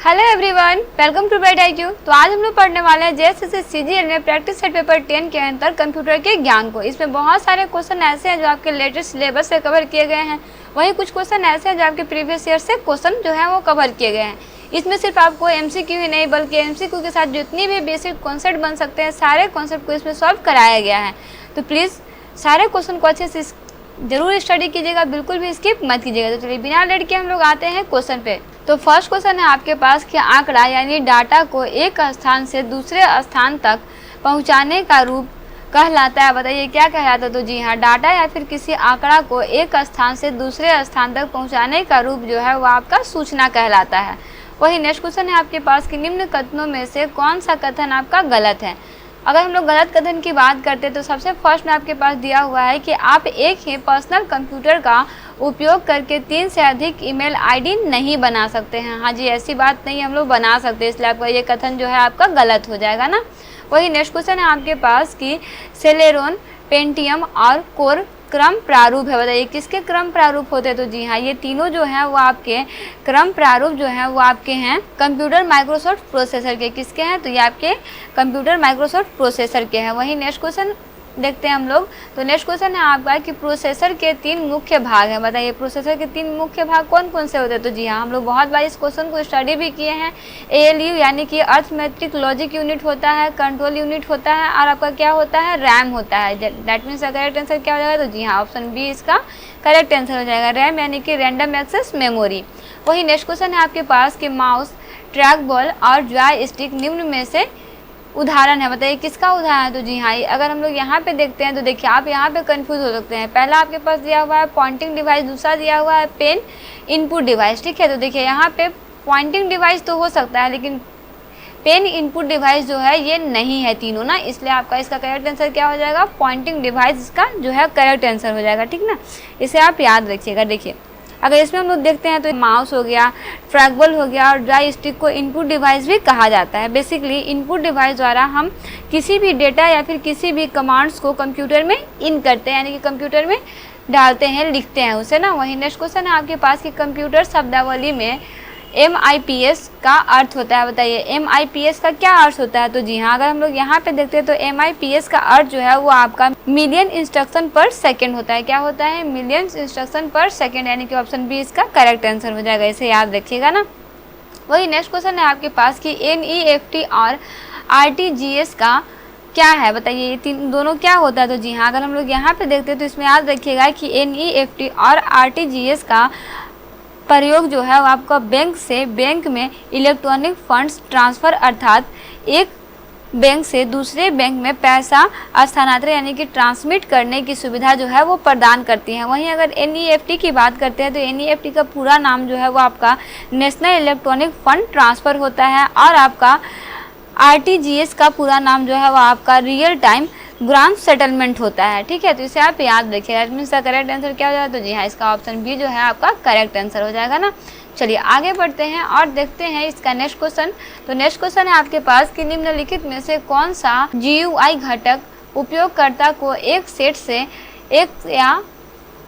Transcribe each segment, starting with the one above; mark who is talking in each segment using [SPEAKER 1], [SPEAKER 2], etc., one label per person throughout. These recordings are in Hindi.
[SPEAKER 1] Hello everyone, welcome to bright IQ। तो आज हम लोग पढ़ने वाले हैं JSS CGL में प्रैक्टिस सेट पेपर 10 के अंतर कंप्यूटर के ज्ञान को। इसमें बहुत सारे क्वेश्चन ऐसे हैं जो आपके लेटेस्ट सिलेबस से कवर किए गए हैं, वहीं कुछ क्वेश्चन ऐसे हैं जो आपके प्रीवियस ईयर से क्वेश्चन जो है वो कवर किए गए हैं। इसमें सिर्फ आपको MCQ ही नहीं बल्कि MCQ के साथ जितनी भी बेसिक कॉन्सेप्ट बन सकते हैं सारे कॉन्सेप्ट को इसमें सॉल्व कराया गया है। तो प्लीज़ सारे क्वेश्चन को अच्छे से जरूर स्टडी कीजिएगा, बिल्कुल भी स्किप मत कीजिएगा। तो चलिए बिना लेट के हम लोग आते हैं क्वेश्चन पे। तो फर्स्ट क्वेश्चन है आपके पास कि आंकड़ा यानी डाटा को एक स्थान से दूसरे स्थान तक पहुंचाने का रूप कहलाता है। बताइए क्या कहलाता है? तो जी हाँ, डाटा या फिर किसी आंकड़ा को एक स्थान से दूसरे स्थान तक पहुंचाने का रूप जो है वो आपका सूचना कहलाता है। वही नेक्स्ट क्वेश्चन है आपके पास कि निम्न कथनों में से कौन सा कथन आपका गलत है। अगर हम लोग गलत कथन की बात करते हैं तो सबसे फर्स्ट में आपके पास दिया हुआ है कि आप एक ही पर्सनल कंप्यूटर का उपयोग करके 3 से अधिक ईमेल आईडी नहीं बना सकते हैं। हाँ जी, ऐसी बात नहीं हम लोग बना सकते, इसलिए आपका ये कथन जो है आपका गलत हो जाएगा ना। वही नेक्स्ट क्वेश्चन है आपके पास कि सेलेरॉन, पेंटियम और कोर क्रम प्रारूप है। बताइए किसके क्रम प्रारूप होते हैं? तो जी हाँ, ये तीनों जो हैं वो आपके क्रम प्रारूप जो हैं वो आपके हैं कंप्यूटर माइक्रोसॉफ्ट प्रोसेसर के। किसके हैं? तो ये आपके कंप्यूटर माइक्रोसॉफ्ट प्रोसेसर के हैं। वही नेक्स्ट क्वेश्चन देखते हैं हम लोग। तो नेक्स्ट क्वेश्चन है आपका कि प्रोसेसर के 3 मुख्य भाग हैं। बताइए प्रोसेसर के 3 मुख्य भाग कौन कौन से होते हैं? तो जी हाँ, हम लोग बहुत बार इस क्वेश्चन को स्टडी भी किए हैं। ALU यानी कि अर्थमेटिक लॉजिक यूनिट होता है, कंट्रोल यूनिट होता है और आपका क्या होता है? रैम होता है। दैट मीन्स करेक्ट आंसर क्या हो जाएगा? तो जी हाँ, ऑप्शन बी इसका करेक्ट आंसर हो जाएगा। रैम यानी कि रैंडम एक्सेस मेमोरी। वही नेक्स्ट क्वेश्चन है आपके पास कि माउस, ट्रैक बॉल और जॉय स्टिक निम्न में से उदाहरण है। बताइए किसका उदाहरण है? तो जी हाँ, अगर हम लोग यहाँ पे देखते हैं तो देखिए आप यहाँ पे कंफ्यूज हो सकते हैं। पहला आपके पास दिया हुआ है पॉइंटिंग डिवाइस, दूसरा दिया हुआ है पेन इनपुट डिवाइस। ठीक है, तो देखिए यहाँ पे पॉइंटिंग डिवाइस तो हो सकता है लेकिन पेन इनपुट डिवाइस जो है ये नहीं है तीनों ना, इसलिए आपका इसका करेक्ट आंसर क्या हो जाएगा? पॉइंटिंग डिवाइस इसका जो है करेक्ट आंसर हो जाएगा। ठीक ना, इसे आप याद रखिएगा। देखिए अगर इसमें हम लोग देखते हैं तो माउस हो गया, ट्रैकबॉल हो गया और जॉय स्टिक को इनपुट डिवाइस भी कहा जाता है। बेसिकली इनपुट डिवाइस द्वारा हम किसी भी डेटा या फिर किसी भी कमांड्स को कंप्यूटर में इन करते हैं, यानी कि कंप्यूटर में डालते हैं, लिखते हैं उसे ना। वही नेक्स्ट क्वेश्चन है आपके पास कि कंप्यूटर शब्दावली में MIPS का अर्थ होता है। बताइए MIPS का क्या अर्थ होता है? तो जी हाँ, अगर हम लोग यहाँ पे देखते हैं तो MIPS का अर्थ जो है वो आपका मिलियन इंस्ट्रक्शन पर सेकंड होता है। क्या होता है? मिलियन इंस्ट्रक्शन पर सेकंड, यानी कि ऑप्शन बी इसका करेक्ट आंसर हो जाएगा। इसे याद रखिएगा ना। वही नेक्स्ट क्वेश्चन है आपके पास कि NEFT और RTGS का क्या है? बताइए ये दोनों क्या होता है? तो जी हाँ, अगर हम लोग यहाँ पे देखते हैं तो इसमें याद रखिएगा कि NEFT और RTGS का प्रयोग जो है वो आपका बैंक से बैंक में इलेक्ट्रॉनिक फंड्स ट्रांसफ़र अर्थात एक बैंक से दूसरे बैंक में पैसा स्थानांतरण यानी कि ट्रांसमिट करने की सुविधा जो है वो प्रदान करती हैं। वहीं अगर NEFT की बात करते हैं तो NEFT का पूरा नाम जो है वो आपका नेशनल इलेक्ट्रॉनिक फंड ट्रांसफ़र होता है और आपका RTGS का पूरा नाम जो है वो आपका रियल टाइम ग्रांट सेटलमेंट होता है। ठीक है, तो इसे आप याद रखिएगा। इट मीन्स का करेक्ट आंसर क्या हो जाएगा? तो जी हाँ, इसका ऑप्शन बी जो है आपका करेक्ट आंसर हो जाएगा ना। चलिए आगे बढ़ते हैं और देखते हैं इसका नेक्स्ट क्वेश्चन। तो नेक्स्ट क्वेश्चन है आपके पास कि निम्नलिखित में से कौन सा GUI घटक उपयोगकर्ता को एक सेट से एक या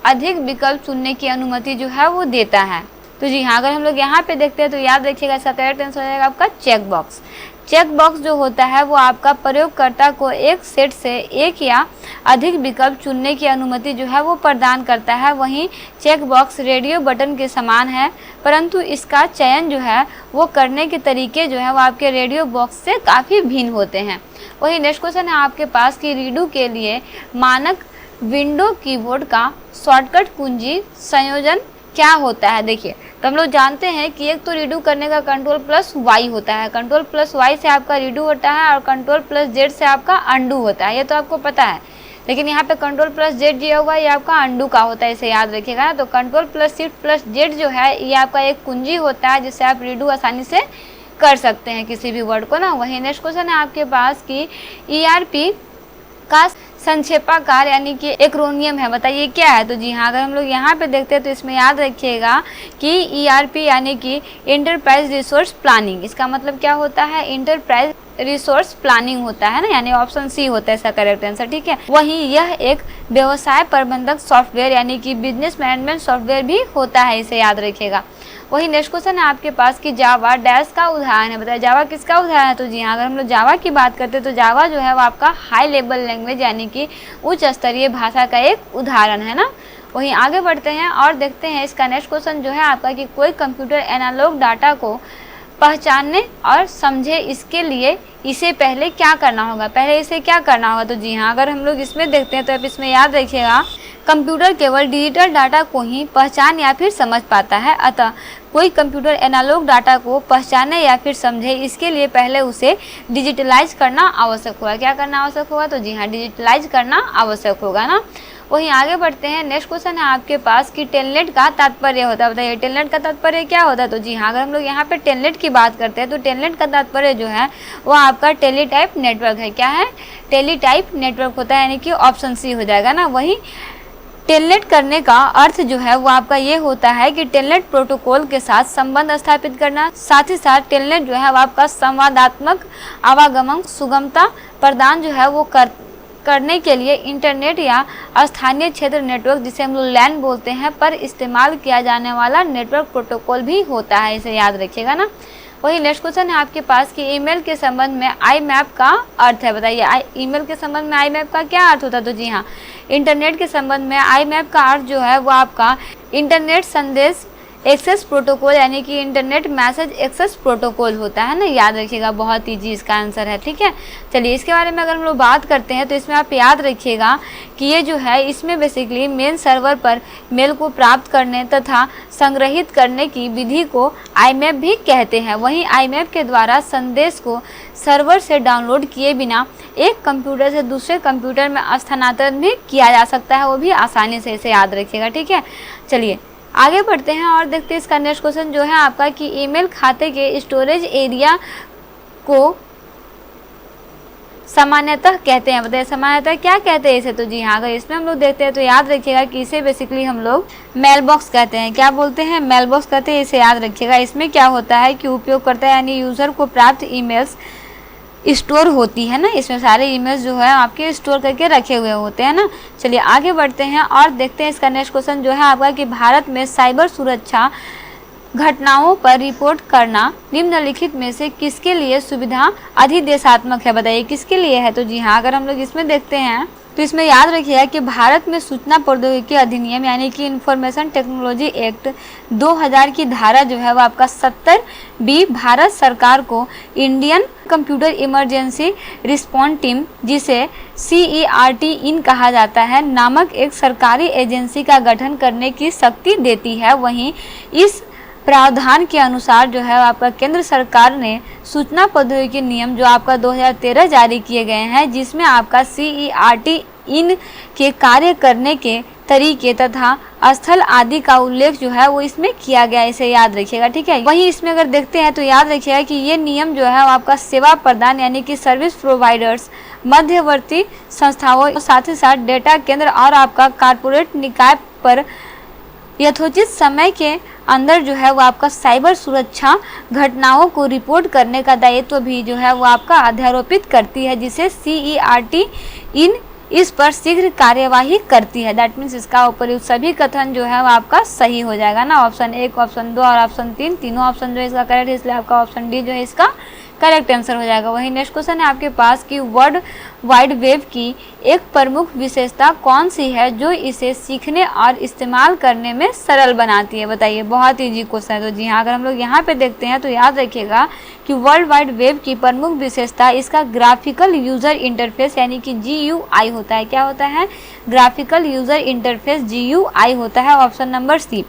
[SPEAKER 1] अधिक विकल्प चुनने की अनुमति जो है वो देता है? तो जी हाँ, अगर हम लोग यहाँ पे देखते हैं तो याद रखिएगा इसका करेक्ट आंसर हो जाएगा आपका चेक बॉक्स। चेक बॉक्स जो होता है वो आपका प्रयोगकर्ता को एक सेट से एक या अधिक विकल्प चुनने की अनुमति जो है वो प्रदान करता है। वहीं चेक बॉक्स रेडियो बटन के समान है, परंतु इसका चयन जो है वो करने के तरीके जो है वो आपके रेडियो बॉक्स से काफ़ी भिन्न होते हैं। वहीं नेक्स्ट क्वेश्चन है आपके पास कि रीडू के लिए मानक विंडो कीबोर्ड का शॉर्टकट कुंजी संयोजन क्या होता है? देखिए तो हम लोग जानते हैं कि एक तो रीडू करने का Ctrl+Y होता है, Ctrl+Y से आपका रीडू होता है और Ctrl+Z से आपका अंडू होता है, ये तो आपको पता है। लेकिन यहाँ पे Ctrl+Z दिया हुआ ये आपका अंडू का होता है, इसे याद रखिएगा। तो Ctrl+Shift+Z जो है ये आपका एक कुंजी होता है जिससे आप रीडू आसानी से कर सकते हैं किसी भी वर्ड को ना। वही नेक्स्ट क्वेश्चन है आपके पास कि ERP का संक्षेपाकार यानी कि एक्रोनियम है। बताइए क्या है? तो जी हाँ, अगर हम लोग यहाँ पे देखते हैं तो इसमें याद रखिएगा कि ERP यानी कि इंटरप्राइज रिसोर्स प्लानिंग, इसका मतलब क्या होता है? इंटरप्राइज रिसोर्स प्लानिंग होता है ना, यानी ऑप्शन सी होता है इसका करेक्ट आंसर। ठीक है, वहीं यह एक व्यवसाय प्रबंधक सॉफ्टवेयर यानी कि बिजनेस मैनेजमेंट सॉफ्टवेयर भी होता है, इसे याद रखिएगा। वही नेक्स्ट क्वेश्चन है आपके पास कि जावा डैश का उदाहरण है। बताइए जावा किसका उदाहरण है? तो जी हाँ, अगर हम लोग जावा की बात करते हैं तो जावा जो है वो आपका हाई लेवल लैंग्वेज यानी कि उच्च स्तरीय भाषा का एक उदाहरण है ना। वहीं आगे बढ़ते हैं और देखते हैं इसका नेक्स्ट क्वेश्चन जो है आपका कि कोई कंप्यूटर एनालॉग डाटा को पहचानने और समझे इसके लिए इसे पहले क्या करना होगा? पहले इसे क्या करना होगा? तो जी हाँ, अगर हम लोग इसमें देखते हैं तो आप इसमें याद रखिएगा कंप्यूटर केवल डिजिटल डाटा को ही पहचान या फिर समझ पाता है, अतः कोई कंप्यूटर एनालॉग डाटा को पहचाने या फिर समझे इसके लिए पहले उसे डिजिटलाइज करना आवश्यक होगा। क्या करना आवश्यक होगा? तो जी हाँ, डिजिटलाइज करना आवश्यक होगा ना। वहीं आगे बढ़ते हैं, नेक्स्ट क्वेश्चन है आपके पास कि टेलनेट का तात्पर्य होता है। बताइए टेलनेट का तात्पर्य क्या होता है? तो जी हाँ, अगर हम लोग यहाँ पे टेलनेट की बात करते हैं तो टेलनेट का तात्पर्य जो है वो आपका टेलीटाइप नेटवर्क है। क्या है? टेलीटाइप नेटवर्क होता है, यानी कि ऑप्शन सी हो जाएगा ना। वहीं टेलनेट करने का अर्थ जो है वो आपका ये होता है कि टेलनेट प्रोटोकॉल के साथ संबंध स्थापित करना, साथ ही साथ टेलनेट जो है वो आपका संवादात्मक आवागमन सुगमता प्रदान जो है वो करने के लिए इंटरनेट या स्थानीय क्षेत्र नेटवर्क, जिसे हम लोग लैन बोलते हैं, पर इस्तेमाल किया जाने वाला नेटवर्क प्रोटोकॉल भी होता है। इसे याद रखिएगा ना। वही नेक्स्ट क्वेश्चन है आपके पास कि ईमेल के संबंध में आईमैप का अर्थ है। बताइए ईमेल के संबंध में आईमैप का क्या अर्थ होता है? तो जी हाँ, इंटरनेट के संबंध में आईमैप का अर्थ जो है वो आपका इंटरनेट संदेश एक्सेस प्रोटोकॉल यानी कि इंटरनेट मैसेज एक्सेस प्रोटोकॉल होता है ना। याद रखिएगा, बहुत ईजी इसका आंसर है। ठीक है, चलिए इसके बारे में अगर हम लोग बात करते हैं तो इसमें आप याद रखिएगा कि ये जो है इसमें बेसिकली मेल सर्वर पर मेल को प्राप्त करने तथा संग्रहित करने की विधि को आईमैप भी कहते हैं। वहीं आईमैप के द्वारा संदेश को सर्वर से डाउनलोड किए बिना एक कंप्यूटर से दूसरे कंप्यूटर में स्थानांतरण भी किया जा सकता है, वो भी आसानी से। इसे याद रखिएगा। ठीक है, चलिए आगे बढ़ते हैं और देखते हैं इसका नेक्स्ट क्वेश्चन जो है आपका कि ईमेल खाते के स्टोरेज एरिया को सामान्यतः कहते हैं। बताइए सामान्यतः क्या कहते हैं इसे? तो जी हाँ, अगर इसमें हम लोग देखते हैं तो याद रखिएगा कि इसे बेसिकली हम लोग मेल बॉक्स कहते हैं। क्या बोलते हैं? मेल बॉक्स कहते हैं। इसे याद रखिएगा। इसमें क्या होता है कि उपयोगकर्ता यानी यूज़र को प्राप्त ईमेल्स स्टोर होती है ना। इसमें सारे ईमेल्स जो है आपके स्टोर करके रखे हुए होते हैं ना। चलिए आगे बढ़ते हैं और देखते हैं इसका नेक्स्ट क्वेश्चन जो है आपका कि भारत में साइबर सुरक्षा घटनाओं पर रिपोर्ट करना निम्नलिखित में से किसके लिए सुविधा अधिदेशात्मक है? बताइए किसके लिए है? तो जी हाँ, अगर हम लोग इसमें देखते हैं तो इसमें याद रखिएगा कि भारत में सूचना प्रौद्योगिकी अधिनियम यानी कि इंफॉर्मेशन टेक्नोलॉजी एक्ट 2000 की धारा जो है वो आपका 70B भारत सरकार को Indian computer emergency response team, जिसे CERT इन कहा जाता है, नामक एक सरकारी एजेंसी का गठन करने की शक्ति देती है। वहीं इस प्रावधान के अनुसार जो है आपका केंद्र सरकार ने सूचना प्रौद्योगिकी नियम जो आपका 2013 जारी किए गए हैं, जिसमें आपका CERT इन के कार्य करने के तरीके तथा स्थल आदि का उल्लेख जो है वो इसमें किया गया। इसे याद रखिएगा। ठीक है, वहीं इसमें अगर देखते हैं तो याद रखिएगा कि ये नियम जो है वो आपका सेवा प्रदान यानी कि सर्विस प्रोवाइडर्स, मध्यवर्ती संस्थाओं, साथ ही साथ डेटा केंद्र और आपका कारपोरेट निकाय पर यथोचित समय के अंदर जो है वो आपका साइबर सुरक्षा घटनाओं को रिपोर्ट करने का दायित्व भी जो है वो आपका अध्यारोपित करती है, जिसे CERT इन इस पर शीघ्र कार्यवाही करती है। दैट मीन्स इसका उपयुक्त सभी कथन जो है वो आपका सही हो जाएगा ना। ऑप्शन 1, ऑप्शन 2 और ऑप्शन 3 तीनों ऑप्शन जो है इसका करेक्ट है, इसलिए आपका ऑप्शन डी जो है इसका करेक्ट आंसर हो जाएगा। वही नेक्स्ट क्वेश्चन है आपके पास कि वर्ल्ड वाइड वेब की एक प्रमुख विशेषता कौन सी है जो इसे सीखने और इस्तेमाल करने में सरल बनाती है? बताइए, बहुत ईजी क्वेश्चन है। तो जी हाँ, अगर हम लोग यहाँ पे देखते हैं तो याद रखिएगा कि वर्ल्ड वाइड वेब की प्रमुख विशेषता इसका ग्राफिकल यूजर इंटरफेस यानी कि GUI होता है। क्या होता है? ग्राफिकल यूजर इंटरफेस GUI होता है, ऑप्शन नंबर सी,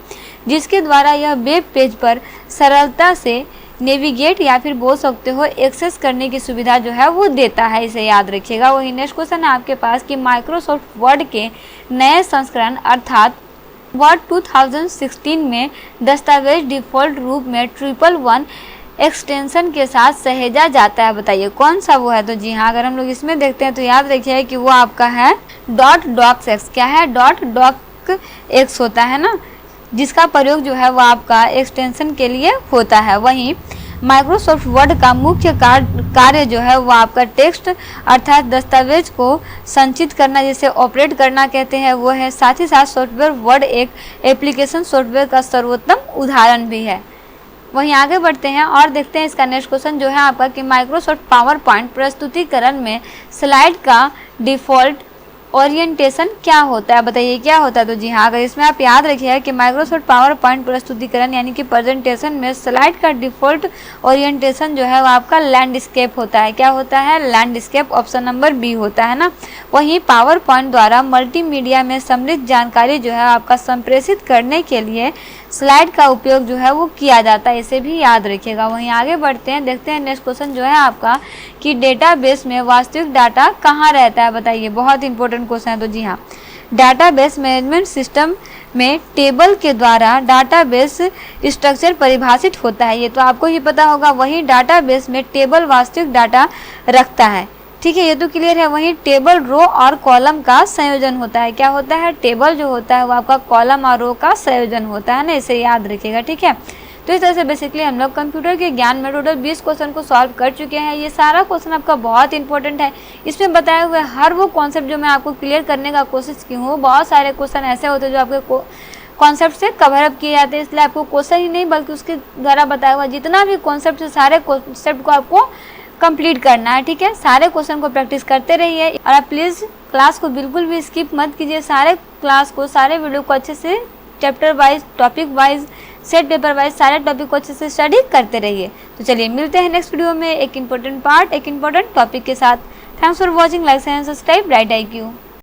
[SPEAKER 1] जिसके द्वारा यह वेब पेज पर सरलता से नेविगेट या फिर बोल सकते हो एक्सेस करने की सुविधा जो है वो देता है। इसे याद रखिएगा। वही नेक्स्ट क्वेश्चन है आपके पास कि माइक्रोसॉफ्ट वर्ड के नए संस्करण अर्थात वर्ड 2016 में दस्तावेज डिफ़ॉल्ट रूप में 111 एक्सटेंशन के साथ सहेजा जाता है। बताइए कौन सा वो है? तो जी हाँ, अगर हम लोग इसमें देखते हैं तो याद रखिए कि वो आपका है .docx। क्या है? .docx होता है ना, जिसका प्रयोग जो है वो आपका एक्सटेंशन के लिए होता है। वहीं माइक्रोसॉफ्ट वर्ड का मुख्य कार्य जो है वो आपका टेक्स्ट अर्थात दस्तावेज को संचित करना, जिसे ऑपरेट करना कहते हैं, वो है। साथ ही साथ सॉफ्टवेयर वर्ड एक एप्लीकेशन सॉफ्टवेयर का सर्वोत्तम उदाहरण भी है। वहीं आगे बढ़ते हैं और देखते हैं इसका नेक्स्ट क्वेश्चन जो है आपका कि माइक्रोसॉफ्ट पावर पॉइंट प्रस्तुतिकरण में स्लाइड का डिफ़ॉल्ट ओरिएंटेशन क्या होता है, बताइए क्या होता है। तो जी हाँ, अगर इसमें आप याद रखिएगा कि माइक्रोसॉफ्ट पावर पॉइंट प्रस्तुतिकरण यानी कि प्रेजेंटेशन में स्लाइड का डिफ़ॉल्ट ओरिएंटेशन जो है वो आपका लैंडस्केप होता है। क्या होता है? लैंडस्केप, ऑप्शन नंबर बी होता है ना। वहीं पावर पॉइंट द्वारा मल्टीमीडिया में समृद्ध जानकारी जो है आपका संप्रेषित करने के लिए स्लाइड का उपयोग जो है वो किया जाता है, इसे भी याद रखिएगा। वहीं आगे बढ़ते हैं, देखते हैं नेक्स्ट क्वेश्चन जो है आपका कि डेटाबेस में वास्तविक डाटा कहाँ रहता है, बताइए। बहुत इंपॉर्टेंट क्वेश्चन है। तो जी हाँ, डाटाबेस मैनेजमेंट सिस्टम में टेबल के द्वारा डाटाबेस स्ट्रक्चर परिभाषित होता है, ये तो आपको ही पता होगा। वहीं डाटाबेस में टेबल वास्तविक डाटा रखता है, ठीक है, ये तो क्लियर है। वहीं टेबल रो और कॉलम का संयोजन होता है। क्या होता है? टेबल जो होता है वो आपका कॉलम और रो का संयोजन होता है ना, इसे याद रखिएगा, ठीक है। तो इस तरह से बेसिकली हम लोग कंप्यूटर के ज्ञान में टोटल 20 क्वेश्चन को सॉल्व कर चुके हैं। ये सारा क्वेश्चन आपका बहुत इंपॉर्टेंट है। इसमें बताए हुए हर वो कॉन्सेप्ट जो मैं आपको क्लियर करने का कोशिश की हूँ, बहुत सारे क्वेश्चन ऐसे होते हैं जो आपके कॉन्सेप्ट से कवर अप किए जाते हैं, इसलिए आपको क्वेश्चन ही नहीं बल्कि उसके द्वारा बताया हुआ जितना भी कॉन्सेप्ट है सारे कॉन्सेप्ट को आपको कंप्लीट करना है, ठीक है। सारे क्वेश्चन को प्रैक्टिस करते रहिए और आप प्लीज़ क्लास को बिल्कुल भी स्किप मत कीजिए। सारे क्लास को, सारे वीडियो को अच्छे से chapter wise, topic wise, set paper wise सारे टॉपिक को अच्छे से स्टडी करते रहिए। तो चलिए मिलते हैं नेक्स्ट वीडियो में एक इंपॉर्टेंट पार्ट, एक इंपॉर्टेंट टॉपिक के साथ। Thanks for watching, like and subscribe bright IQ।